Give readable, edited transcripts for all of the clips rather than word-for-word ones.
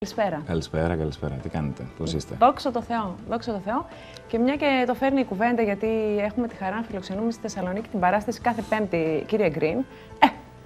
Καλησπέρα. Καλησπέρα. Τι κάνετε, πώς είστε? Δόξα τω Θεώ. Δόξα τω Θεώ. Και μια και το φέρνει η κουβέντα, γιατί έχουμε τη χαρά να φιλοξενούμε στη Θεσσαλονίκη την παράσταση κάθε Πέμπτη, κύριε Γκριν.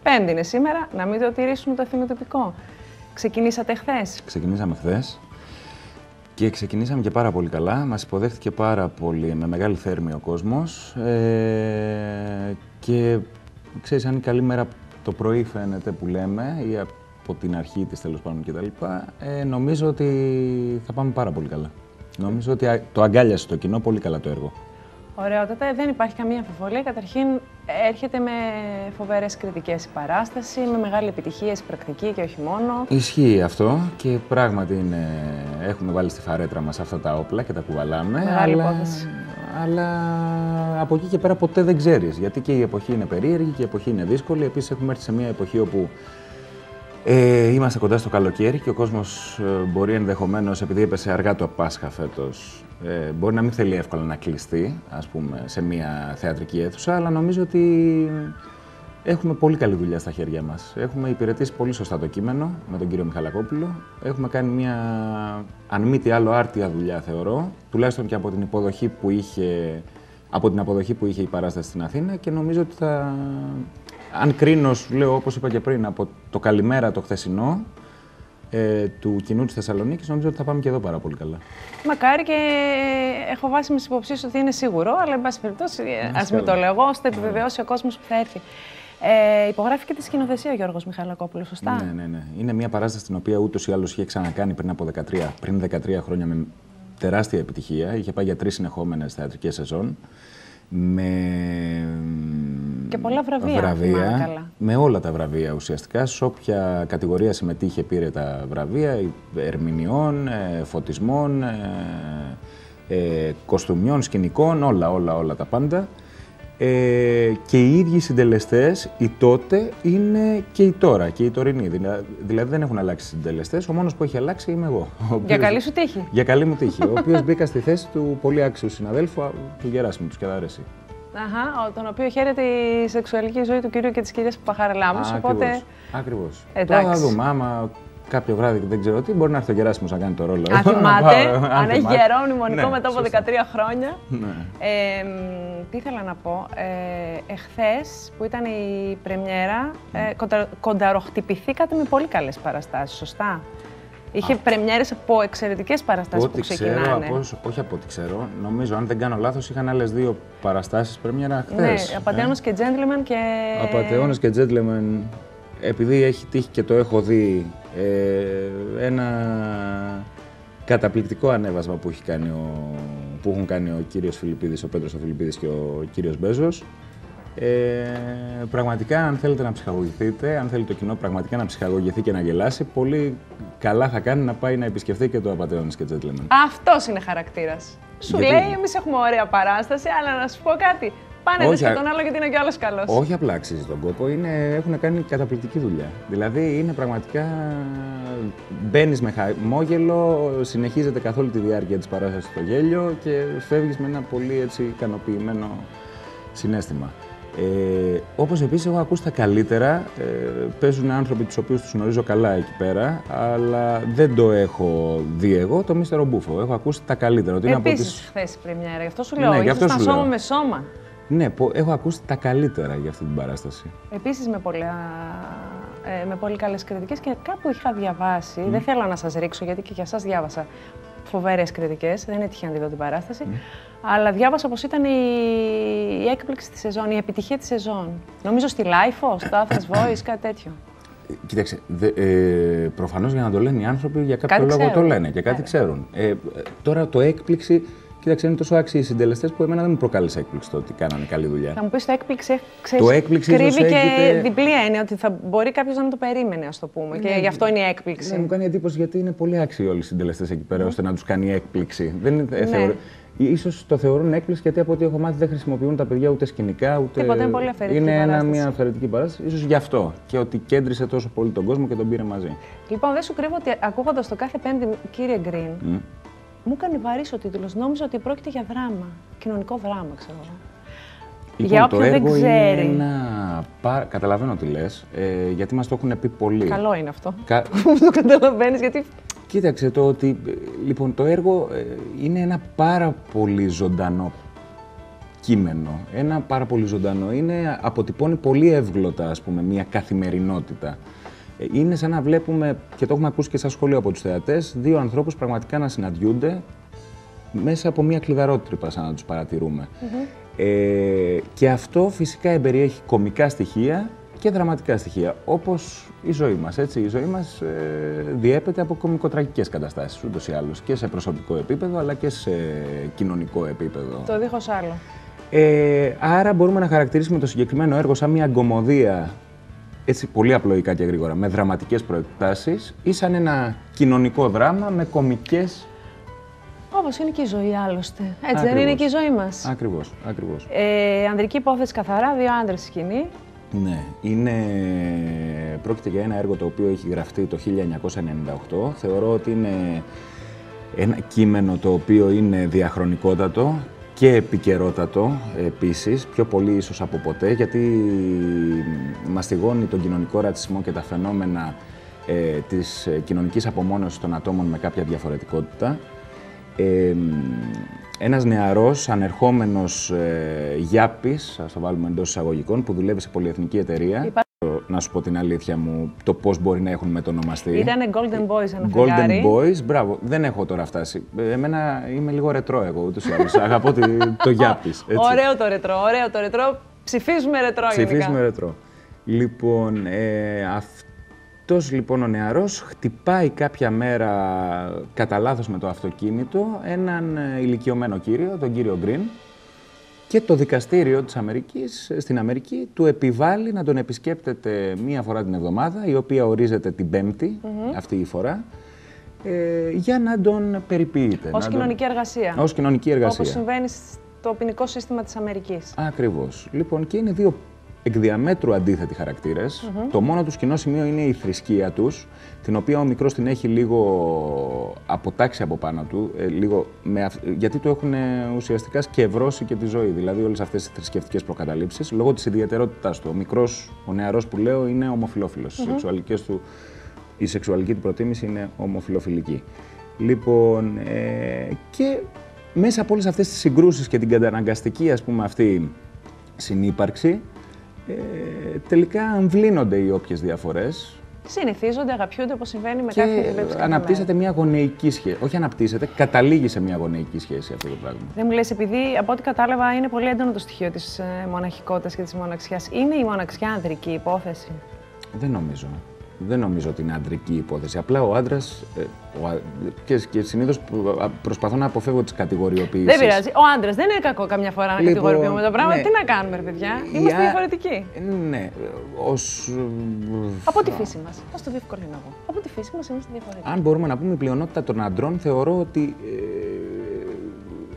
Πέμπτη είναι σήμερα, να μην το τηρήσουμε το θυμοτυπικό. Ξεκινήσατε χθες? Ξεκινήσαμε χθες και ξεκινήσαμε και πάρα πολύ καλά. Μας υποδέχτηκε πάρα πολύ, με μεγάλη θέρμη ο κόσμος. Και ξέρεις, αν είναι καλή μέρα το πρωί φαίνεται που λέμε, ή από την αρχή της τέλος πάντων κτλ. Νομίζω ότι θα πάμε πάρα πολύ καλά. Νομίζω ότι το αγκάλιασε το κοινό πολύ καλά το έργο. Ωραιότατα, δεν υπάρχει καμία αμφιβολία. Καταρχήν, έρχεται με φοβερές κριτικές η παράσταση, με μεγάλη επιτυχία στην πρακτική και όχι μόνο. Ισχύει αυτό και πράγματι έχουμε βάλει στη φαρέτρα μας αυτά τα όπλα και τα κουβαλάμε. Μεγάλη υπόθεση. Αλλά από εκεί και πέρα ποτέ δεν ξέρεις, γιατί και η εποχή είναι περίεργη και η εποχή είναι δύσκολη. Επίσης, έχουμε έρθει σε μια εποχή όπου είμαστε κοντά στο καλοκαίρι και ο κόσμος μπορεί ενδεχομένως, επειδή έπεσε αργά το Πάσχα φέτος, μπορεί να μην θέλει εύκολα να κλειστεί, ας πούμε, σε μια θεατρική αίθουσα, αλλά νομίζω ότι έχουμε πολύ καλή δουλειά στα χέρια μας. Έχουμε υπηρετήσει πολύ σωστά το κείμενο με τον κύριο Μιχαλακόπουλο. Έχουμε κάνει μια, αν μη τι άλλο, άρτια δουλειά, θεωρώ, τουλάχιστον και από την αποδοχή που είχε η παράσταση στην Αθήνα, και νομίζω ότι θα... Αν κρίνω, σου λέω, όπως είπα και πριν, από το καλημέρα το χθεσινό του κοινού της Θεσσαλονίκης, νομίζω ότι θα πάμε και εδώ πάρα πολύ καλά. Μακάρι, και έχω βάσιμες υποψίες ότι είναι σίγουρο, αλλά εν πάση περιπτώσει, ας μην το λέω, ώστε να επιβεβαιώσει ο κόσμος που θα έρθει. Υπογράφει και τη σκηνοθεσία ο Γιώργος Μιχαλακόπουλος, σωστά? Ναι. Είναι μια παράσταση την οποία ούτως ή άλλως είχε ξανακάνει πριν 13 χρόνια με τεράστια επιτυχία. Είχε πάει για 3 συνεχόμενες θεατρικές σεζόν. Και πολλά βραβεία. Με όλα τα βραβεία ουσιαστικά. Σε όποια κατηγορία συμμετείχε πήρε τα βραβεία ερμηνεών, φωτισμών, κοστούμιων, σκηνικών, όλα τα πάντα. Και οι ίδιοι συντελεστές, οι τότε, είναι και οι τώρα, και οι τωρινοί. Δηλαδή δεν έχουν αλλάξει συντελεστές, ο μόνος που έχει αλλάξει είμαι εγώ. Για καλή σου τύχη. Για καλή μου τύχη, ο οποίος μπήκα στη θέση του πολύ άξιου συναδέλφου, του Γεράσιμου, του Σκεδαρέση. Τον οποίο χαίρεται η σεξουαλική ζωή του κυρίου και της κυρίας Παπαχαραλάμους, οπότε... Ακριβώς. Εντάξει. Τώρα θα δούμε, άμα κάποιο βράδυ δεν ξέρω τι, μπορεί να έρθει ο Γεράσιμος να κάνει το ρόλο. Αν θυμάται, αν έχει γερό μνημονικό μετά από 13 χρόνια. Ναι. Τι ήθελα να πω, εχθές που ήταν η πρεμιέρα, κονταροχτυπηθήκατε με πολύ καλές παραστάσεις, σωστά? Είχε πρεμιέρες από εξαιρετικές παραστάσεις που ξεκινάνε. Όχι από ό,τι ξέρω. Νομίζω, αν δεν κάνω λάθος, είχαν άλλες 2 παραστάσεις πρεμιέρα χθες. Ναι, Απατεώνας και Gentleman και... Απατεώνας και Gentleman, επειδή έχει τύχει και το έχω δει, ένα καταπληκτικό ανέβασμα που έχουν κάνει ο κύριος Φιλιππίδης, ο Πέτρος ο Φιλιππίδης και ο κύριος Μπέζος. Πραγματικά, αν θέλετε να ψυχαγωγηθείτε, αν θέλει το κοινό πραγματικά να ψυχαγωγηθεί και να γελάσει, πολύ καλά θα κάνει να πάει να επισκεφθεί και το Απατεώνας και Gentleman. Αυτός είναι χαρακτήρας. Σου λέει, εμείς έχουμε ωραία παράσταση, αλλά να σου πω κάτι. Πάνε δες και τον άλλο, γιατί είναι κι άλλος καλός. Όχι απλά αξίζει τον κόπο, έχουν κάνει καταπληκτική δουλειά. Δηλαδή είναι πραγματικά. Μπαίνεις με χαμόγελο, συνεχίζεται καθ' όλη τη διάρκεια της παράστασης το γέλιο και φεύγεις με ένα πολύ έτσι ικανοποιημένο συναίσθημα. Όπως επίσης έχω ακούσει τα καλύτερα, παίζουν άνθρωποι τους οποίους τους γνωρίζω καλά εκεί πέρα, αλλά δεν το έχω δει εγώ, το Μίστερο Μπούφο. Έχω ακούσει τα καλύτερα. Επίσης χθες η πρεμιέρα, γι' αυτό σου λέω, ήσασταν σώμα με σώμα. Ναι, έχω ακούσει τα καλύτερα για αυτή την παράσταση. Επίσης με πολύ καλές κριτικές, και κάπου είχα διαβάσει, δεν θέλω να σας ρίξω γιατί και για σας διάβασα φοβερές κριτικές, δεν είναι τυχαία να τη δω την παράσταση, αλλά διάβασα πως ήταν η έκπληξη της σεζόν, η επιτυχία της σεζόν. Νομίζω στη Lifeo, στο Athens Voice, κάτι τέτοιο. Κοίταξε, προφανώς για να το λένε οι άνθρωποι για κάποιο λόγο το λένε και κάτι ξέρουν. Τώρα το έκπληξη, κοίταξε, είναι τόσο άξιοι οι συντελεστές που εμένα δεν μου προκάλεσε έκπληξη το ότι κάνανε καλή δουλειά. Θα μου πεις το έκπληξη, κρύβει και διπλή έννοια, ότι θα μπορεί κάποιος να μην το περίμενε, ας το πούμε, και γι' αυτό είναι η έκπληξη. Ναι, μου κάνει εντύπωση γιατί είναι πολύ άξιοι όλοι οι συντελεστές εκεί πέρα, ώστε να τους κάνει έκπληξη. Ίσως το θεωρούν έκπληξη γιατί από ό,τι έχω μάθει δεν χρησιμοποιούν τα παιδιά ούτε σκηνικά, ούτε. Τίποτα, είναι πολύ αφαιρετική παράσταση. Είναι μια αφαιρετική παράσταση, ίσως γι' αυτό. Και ότι κέντρισε τόσο πολύ τον κόσμο και τον πήρε μαζί. Λοιπόν, δεν σου κρύβω ότι ακούγοντας το κάθε Πέμπτη, κύριε Γκριν, μου έκανε βαρύς ο τίτλος. Νόμιζα ότι πρόκειται για δράμα. Κοινωνικό δράμα, ξέρω εγώ. Λοιπόν, για όποιον δεν ξέρει. Είναι ένα... Καταλαβαίνω τι λες, γιατί μας το έχουν πει πολύ. Καλό είναι αυτό. Το καταλαβαίνεις, γιατί Κοίταξε, λοιπόν, το έργο είναι ένα πάρα πολύ ζωντανό κείμενο. Ένα πάρα πολύ ζωντανό. Αποτυπώνει πολύ εύγλωτα, ας πούμε, μια καθημερινότητα. Είναι σαν να βλέπουμε, και το έχουμε ακούσει και στα σχόλια από τους θεατές, δύο ανθρώπους πραγματικά να συναντιούνται μέσα από μια κλειδαρότρυπα, σαν να τους παρατηρούμε. Και αυτό φυσικά εμπεριέχει κωμικά στοιχεία και δραματικά στοιχεία, όπως η ζωή μας, έτσι. Η ζωή μας διέπεται από κωμικοτραγικές καταστάσεις, ούτως ή άλλως, και σε προσωπικό επίπεδο, αλλά και σε κοινωνικό επίπεδο. Το δίχως άλλο. Άρα μπορούμε να χαρακτηρίσουμε το συγκεκριμένο έργο σαν μια γκομωδία, έτσι πολύ απλοϊκά και γρήγορα, με δραματικές προεκτάσεις, ή σαν ένα κοινωνικό δράμα με κωμικές. Όπως είναι και η ζωή, άλλωστε. Έτσι δεν είναι και η ζωή μας. Ακριβώς, ακριβώς. Ανδρική υπόθεση καθαρά, δύο άντρες στη σκηνή. Ναι, πρόκειται για ένα έργο το οποίο έχει γραφτεί το 1998. Θεωρώ ότι είναι ένα κείμενο το οποίο είναι διαχρονικότατο και επικαιρότατο επίσης, πιο πολύ ίσως από ποτέ, γιατί μαστιγώνει τον κοινωνικό ρατσισμό και τα φαινόμενα της κοινωνικής απομόνωσης των ατόμων με κάποια διαφορετικότητα. Ένας νεαρός, ανερχόμενος γιάπης, ας το βάλουμε εντός εισαγωγικών, που δουλεύει σε πολυεθνική εταιρεία. Να σου πω την αλήθεια μου, το πώς μπορεί να έχουν μετονομαστεί. Ήτανε Golden Boys ένα φεγγάρι. Golden Boys, μπράβο. Δεν έχω τώρα φτάσει. Εμένα είμαι λίγο ρετρό εγώ, ούτως ή άλλως. Αγαπώ το γιάπης. Ωραίο το ρετρό, ωραίο το ρετρό. Ψηφίζουμε ρετρό γενικά. Ψηφίζουμε ρετρό. Λοιπόν, αυτός λοιπόν ο νεαρός χτυπάει κάποια μέρα κατά λάθος με το αυτοκίνητο έναν ηλικιωμένο κύριο, τον κύριο Γκριν, και το δικαστήριο της Αμερικής, στην Αμερική του επιβάλλει να τον επισκέπτεται μία φορά την εβδομάδα, η οποία ορίζεται την Πέμπτη, αυτή η φορά, για να τον περιποιείται. Ως κοινωνική εργασία. Ως κοινωνική εργασία. Όπως συμβαίνει στο ποινικό σύστημα της Αμερικής. Ακριβώς. Λοιπόν, και είναι δύο εκ διαμέτρου αντίθετοι χαρακτήρες. Το μόνο τους κοινό σημείο είναι η θρησκεία τους, την οποία ο μικρός την έχει λίγο αποτάξει από πάνω του, γιατί του έχουν ουσιαστικά σκευρώσει και τη ζωή. Δηλαδή όλες αυτές οι θρησκευτικές προκαταλήψεις, λόγω της ιδιαιτερότητάς του. Ο μικρός, ο νεαρός που λέω, είναι ομοφυλόφιλος. Η σεξουαλική του προτίμηση είναι ομοφυλοφιλική. Λοιπόν, και μέσα από όλες αυτές τις συγκρούσεις και την καταναγκαστική, ας πούμε, αυτή συνύπαρξη, τελικά αμβλύνονται οι όποιες διαφορές. Συνηθίζονται, αγαπιούνται, όπως συμβαίνει με κάθε δουλεύση. Και αναπτύσσεται μια γονεϊκή σχέση. Όχι αναπτύσσεται, καταλήγει σε μια γονεϊκή σχέση αυτό το πράγμα. Δεν μου λες, επειδή από ό,τι κατάλαβα είναι πολύ έντονο το στοιχείο της μοναχικότητας και της μοναξιάς. Είναι η μοναξιά ανδρική υπόθεση? Δεν νομίζω. Δεν νομίζω ότι είναι αντρική υπόθεση. Απλά ο άντρας, και συνήθως προσπαθώ να αποφεύγω τις κατηγοριοποιήσεις. Δεν πειράζει. Ο άντρας δεν είναι κακό καμιά φορά να κατηγοριοποιούμε το πράγμα. Ναι. Τι να κάνουμε, ρε παιδιά. Είμαστε διαφορετικοί. Ναι. Από τη φύση μας. Πώς το διευκολύνω εγώ. Από τη φύση μας είμαστε διαφορετικοί. Αν μπορούμε να πούμε, η πλειονότητα των αντρών θεωρώ ότι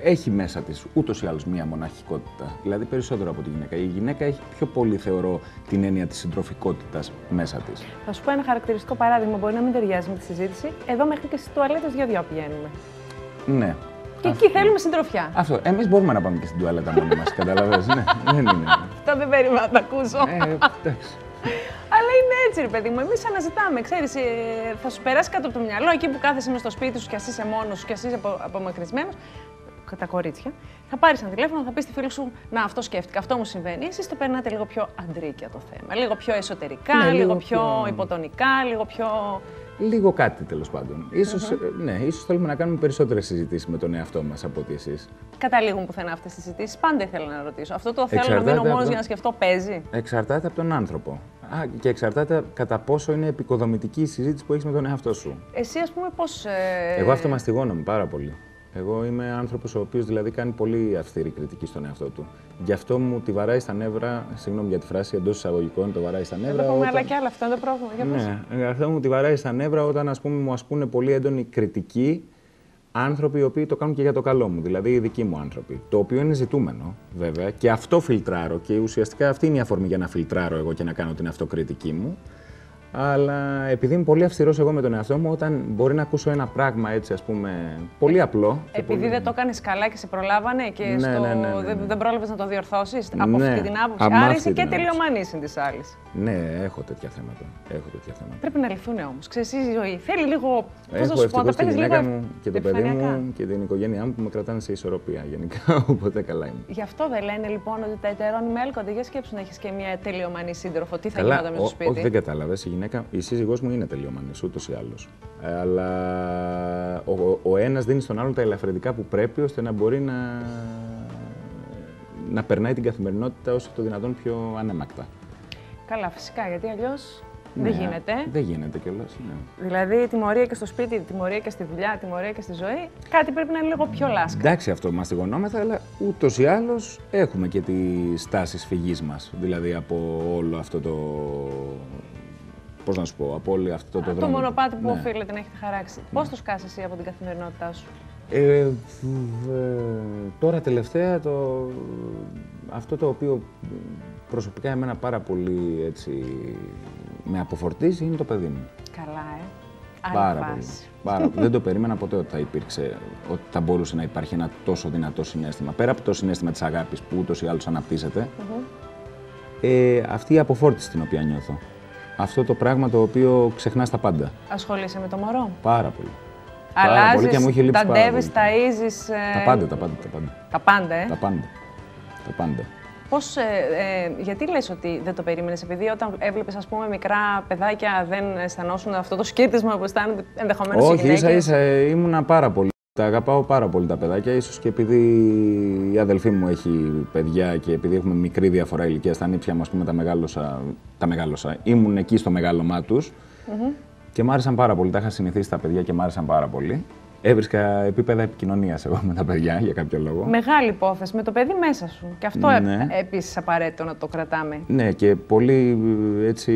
έχει μέσα της ούτως ή άλλως μία μοναχικότητα. Δηλαδή περισσότερο από τη γυναίκα. Η γυναίκα έχει πιο πολύ, θεωρώ, την έννοια της συντροφικότητας μέσα της. Θα σου πω ένα χαρακτηριστικό παράδειγμα, μπορεί να μην ταιριάζει με τη συζήτηση. Εδώ μέχρι και στις τουαλέτες δυο-δυο πηγαίνουμε. Ναι. Και εκεί θέλουμε συντροφιά. Αυτό. Εμείς μπορούμε να πάμε και στην τουαλέτα μόνοι μας. Καταλαβαίνεις. Ναι, δεν είναι. Αυτό δεν περίμενα να το ακούσω. Εντάξει. Αλλά είναι έτσι, ρε παιδί μου. Εμείς αναζητάμε. Ξέρεις, θα σου περάσει κάτω από το μυαλό εκεί που κάθεσαι μες στο σπίτι σου κι ας είσαι μόνος σου κι ας είσαι απομακρυσμένος. Τα κορίτσια, θα πάρεις ένα τηλέφωνο, θα πεις στη φίλη σου: να, αυτό σκέφτηκα, αυτό μου συμβαίνει. Εσείς το περνάτε λίγο πιο αντρίκια το θέμα. Λίγο πιο εσωτερικά, ναι, λίγο πιο υποτονικά, λίγο πιο. Λίγο κάτι τέλος πάντων. Ίσως θέλουμε να κάνουμε περισσότερες συζητήσεις με τον εαυτό μας από ότι εσείς. Καταλήγουν πουθενά αυτές τις συζητήσεις. Πάντα ήθελα να ρωτήσω. Αυτό το θέλω να μείνω μόνος για να σκεφτώ, παίζει? Εξαρτάται από τον άνθρωπο. Και εξαρτάται κατά πόσο είναι επικοδομητική η συζήτηση που έχεις με τον εαυτό σου. Εσύ, ας πούμε, πώς. Εγώ αυτομαστιγώνομαι πάρα πολύ. Εγώ είμαι άνθρωπος ο οποίος δηλαδή κάνει πολύ αυστηρή κριτική στον εαυτό του. Γι' αυτό μου τη βαράει στα νεύρα, συγγνώμη για τη φράση, εντός εισαγωγικών το βαράει στα νεύρα. Δεν το πούμε, αλλά κι άλλο, αυτό είναι το πρόβλημα. Ναι, αυτό μου τη βαράει στα νεύρα όταν, ας πούμε, μου ασκούν πολύ έντονη κριτική άνθρωποι οι οποίοι το κάνουν και για το καλό μου, δηλαδή οι δικοί μου άνθρωποι. Το οποίο είναι ζητούμενο, βέβαια, και αυτό φιλτράρω και ουσιαστικά αυτή είναι η αφορμή για να φιλτράρω εγώ και να κάνω την αυτοκριτική μου. Αλλά επειδή είμαι πολύ αυστηρός εγώ με τον εαυτό μου, όταν μπορεί να ακούσω ένα πράγμα έτσι, ας πούμε, πολύ απλό. Επειδή πολύ... δεν το έκανες καλά και σε προλάβανε και ναι. δεν πρόλαβες να το διορθώσεις από αυτή την άποψη. Άρα είσαι και τελειομανής της άλλης. Ναι, έχω τέτοια θέματα. Πρέπει να λυθούν όμως. Ξέρεις, η ζωή θέλει λίγο. Έχω ευτυχώς τη γυναίκα μου και το παιδί μου και την οικογένειά μου που με κρατάνε σε ισορροπία γενικά. Οπότε καλά είμαι. Γι' αυτό δεν λένε λοιπόν ότι τα ετερόνυμα έλκονται. Για σκέψου να έχεις και μια τελειομανή σύντροφο. Τι θα γινόταν με στο σπίτι. Όχι, δεν κατάλαβες. Η σύζυγός μου είναι τελειομανής ούτως ή άλλως. Αλλά ο ένας δίνει στον άλλον τα ελαφρυντικά που πρέπει ώστε να μπορεί να περνάει την καθημερινότητα όσο το δυνατόν πιο ανέμακτα. Καλά, φυσικά, γιατί αλλιώς δεν γίνεται. Δεν γίνεται κιόλας. Ναι. Δηλαδή, τιμωρία και στο σπίτι, τιμωρία και στη δουλειά, τιμωρία και στη ζωή, κάτι πρέπει να είναι λίγο πιο λάσκα. Εντάξει, αυτό μαστιγωνόμεθα, αλλά ούτως ή άλλως έχουμε και τις τάσεις φυγής μας. Δηλαδή, από όλο αυτό το. Πώς να σου πω, από όλο αυτό το δρόμο. Το μονοπάτι που οφείλετε να έχετε χαράξει. Πώς το σκάσεις εσύ από την καθημερινότητά σου? Τώρα τελευταία αυτό το οποίο προσωπικά εμένα πάρα πολύ έτσι, με αποφορτίζει είναι το παιδί μου. Καλά, Πάρα πολύ. Δεν το περίμενα ποτέ ότι θα μπορούσε να υπάρχει ένα τόσο δυνατό συναίσθημα. Πέρα από το συναίσθημα της αγάπης που ούτως ή άλλως αναπτύσσεται, αυτή η αποφόρτιση την οποία νιώθω. Αυτό το πράγμα το οποίο ξεχνάς τα πάντα. Ασχολείσαι με το μωρό? Πάρα πολύ. Αλλάζεις, ταντεύεις, ταΐζεις... Τα πάντα. Τα πάντα. Πώς, γιατί λες ότι δεν το περίμενες, επειδή όταν έβλεπες ας πούμε μικρά παιδάκια δεν αισθανόσουν αυτό το σκύρτισμα που αισθάνονται ενδεχομένως οι γυναίκες? Όχι, ίσα ήμουνα πάρα πολύ. Τα αγαπάω πάρα πολύ τα παιδάκια, ίσως και επειδή η αδελφή μου έχει παιδιά και επειδή έχουμε μικρή διαφορά ηλικίας, τα νύψια μου ας πούμε τα μεγάλωσα. Ήμουν εκεί στο μεγάλωμά τους και μ' άρεσαν πάρα πολύ. Τα είχα συνηθίσει τα παιδιά και μ' άρεσαν πάρα πολύ. Έβρισκα επίπεδα επικοινωνίας εγώ με τα παιδιά για κάποιο λόγο. Μεγάλη υπόθεση, με το παιδί μέσα σου. Και αυτό επίσης απαραίτητο να το κρατάμε. Ναι, και πολύ έτσι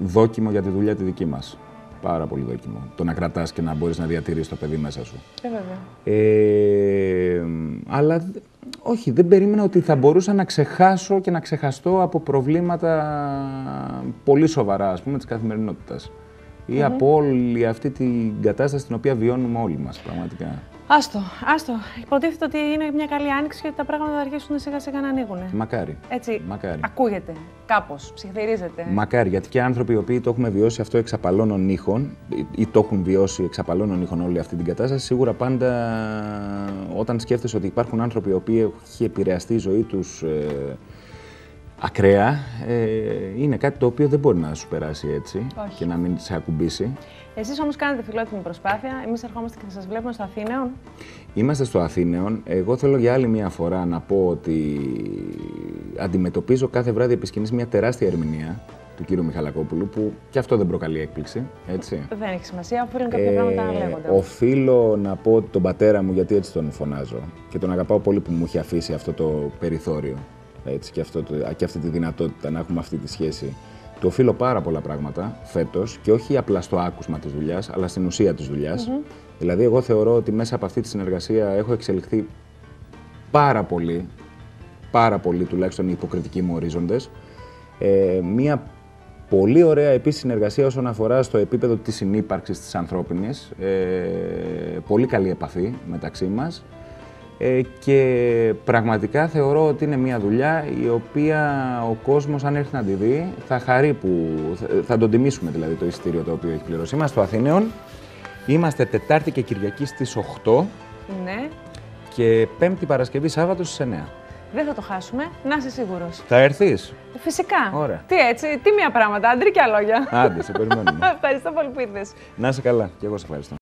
δόκιμο για τη δουλειά τη δική μας. Πάρα πολύ δόκιμο. Το να κρατάς και να μπορείς να διατηρείς το παιδί μέσα σου. Βέβαια. Αλλά όχι, δεν περίμενα ότι θα μπορούσα να ξεχάσω και να ξεχαστώ από προβλήματα πολύ σοβαρά, ας πούμε, της καθημερινότητας. Ή από όλη αυτή την κατάσταση την οποία βιώνουμε όλοι μας, πραγματικά. Άστο. Υποτίθεται ότι είναι μια καλή άνοιξη και ότι τα πράγματα θα αρχίσουν σιγά σιγά να ανοίγουν. Μακάρι. Έτσι, μακάρι. Ακούγεται κάπως, ψιθυρίζεται. Μακάρι, γιατί και άνθρωποι οι οποίοι το έχουν βιώσει αυτό εξ απαλώνων ήχων ή το έχουν βιώσει εξ απαλώνων ήχων όλη αυτή την κατάσταση, σίγουρα πάντα όταν σκέφτεσαι ότι υπάρχουν άνθρωποι οι οποίοι έχει επηρεαστεί η ζωή τους ακραία, είναι κάτι το οποίο δεν μπορεί να σου περάσει έτσι. Όχι. Και να μην σε ακουμπήσει. Εσείς όμως κάνετε φιλότιμη προσπάθεια. Εμείς ερχόμαστε και σας βλέπουμε στο Αθήνεον. Είμαστε στο Αθήνεον. Εγώ θέλω για άλλη μια φορά να πω ότι αντιμετωπίζω κάθε βράδυ επί σκηνής μια τεράστια ερμηνεία του κύριου Μιχαλακόπουλου, που και αυτό δεν προκαλεί έκπληξη, έτσι. Δεν έχει σημασία, οφείλουν κάποια πράγματα να λέγονται. Οφείλω να πω τον πατέρα μου, γιατί έτσι τον φωνάζω και τον αγαπάω πολύ που μου έχει αφήσει αυτό το περιθώριο, έτσι, και αυτή τη δυνατότητα να έχουμε αυτή τη σχέση. Του οφείλω πάρα πολλά πράγματα φέτος και όχι απλά στο άκουσμα της δουλειάς, αλλά στην ουσία της δουλειάς. Δηλαδή, εγώ θεωρώ ότι μέσα από αυτή τη συνεργασία έχω εξελιχθεί πάρα πολύ, τουλάχιστον οι υποκριτικοί μου ορίζοντες. Μία πολύ ωραία επίσης συνεργασία όσον αφορά στο επίπεδο της συνύπαρξης της ανθρώπινης. Πολύ καλή επαφή μεταξύ μας. Και πραγματικά θεωρώ ότι είναι μια δουλειά η οποία ο κόσμος, αν έρθει να τη δει, θα χαρεί που θα τον τιμήσουμε, δηλαδή, το εισιτήριο το οποίο έχει πληρώσει. Είμαστε στο Αθήνεον, είμαστε Τετάρτη και Κυριακή στις 8 ναι. Και Πέμπτη, Παρασκευή, Σάββατο στις 9. Δεν θα το χάσουμε, να είσαι σίγουρος. Θα έρθεις? Φυσικά. Ωραία. Τι έτσι, τι μία πράγματα, αντρικιά λόγια. Άντε, σε περιμένουμε. Ευχαριστώ πολύ που ήρθες. Να είσαι καλά, και εγώ σε ευχαριστώ.